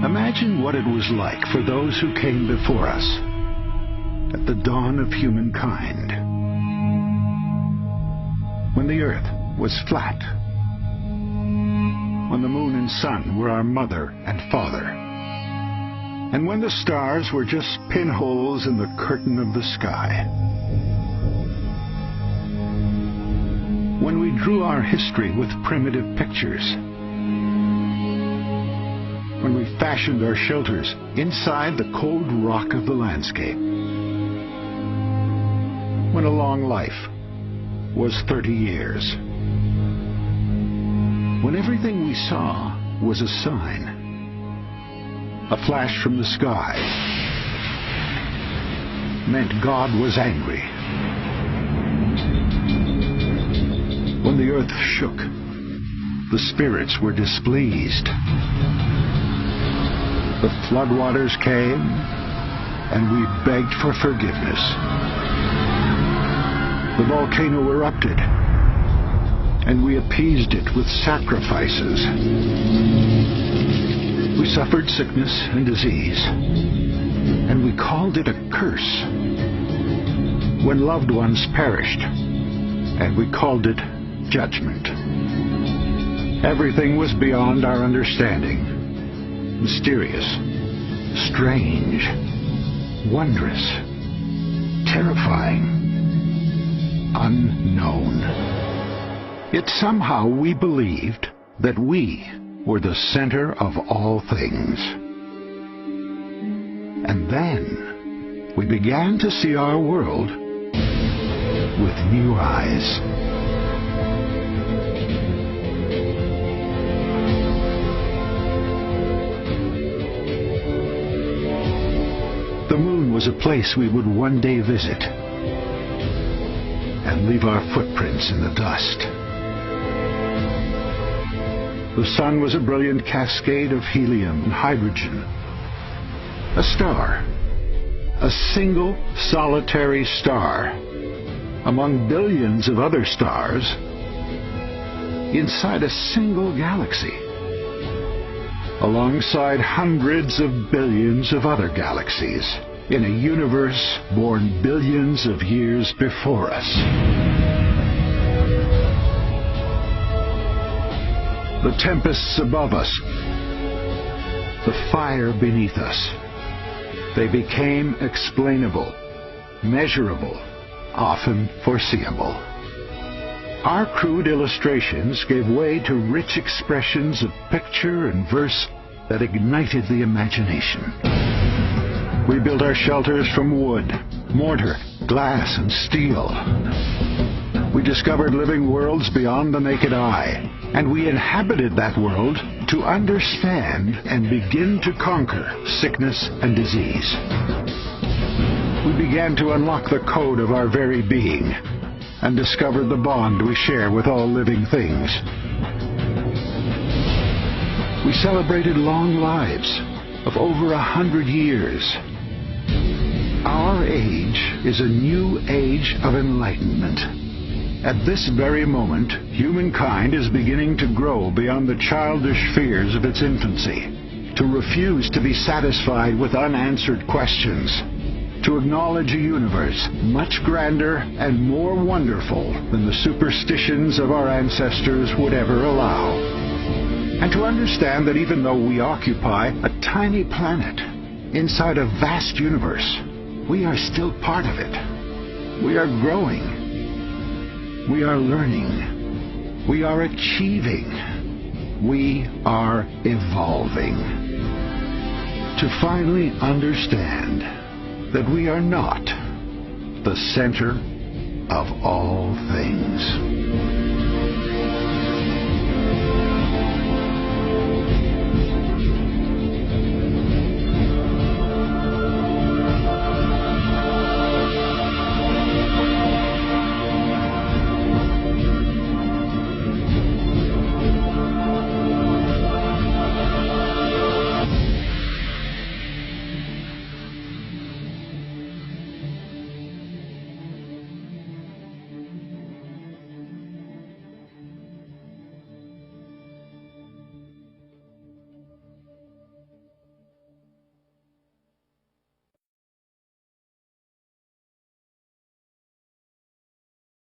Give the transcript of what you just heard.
Imagine what it was like for those who came before us at the dawn of humankind, when the earth was flat, when the moon and sun were our mother and father, and when the stars were just pinholes in the curtain of the sky. When we drew our history with primitive pictures, when we fashioned our shelters inside the cold rock of the landscape, when a long life was 30 years, when everything we saw was a sign, a flash from the sky meant God was angry. When the earth shook, the spirits were displeased. The floodwaters came, and we begged for forgiveness. The volcano erupted, and we appeased it with sacrifices. We suffered sickness and disease, and we called it a curse. When loved ones perished, and we called it judgment. Everything was beyond our understanding. Mysterious, strange, wondrous, terrifying, unknown. Yet somehow we believed that we were the center of all things. And then we began to see our world with new eyes. The moon was a place we would one day visit and leave our footprints in the dust. The sun was a brilliant cascade of helium and hydrogen. A star, a single solitary star among billions of other stars inside a single galaxy, alongside hundreds of billions of other galaxies in a universe born billions of years before us. The tempests above us, the fire beneath us, they became explainable, measurable, often foreseeable. Our crude illustrations gave way to rich expressions of picture and verse that ignited the imagination. We built our shelters from wood, mortar, glass, and steel. We discovered living worlds beyond the naked eye, and we inhabited that world to understand and begin to conquer sickness and disease. We began to unlock the code of our very being and discovered the bond we share with all living things. We celebrated long lives of over 100 years. Our age is a new age of enlightenment. At this very moment, humankind is beginning to grow beyond the childish fears of its infancy, to refuse to be satisfied with unanswered questions, to acknowledge a universe much grander and more wonderful than the superstitions of our ancestors would ever allow, and to understand that even though we occupy a tiny planet inside a vast universe, we are still part of it. We are growing. We are learning. We are achieving. We are evolving. To finally understand that we are not the center of all things.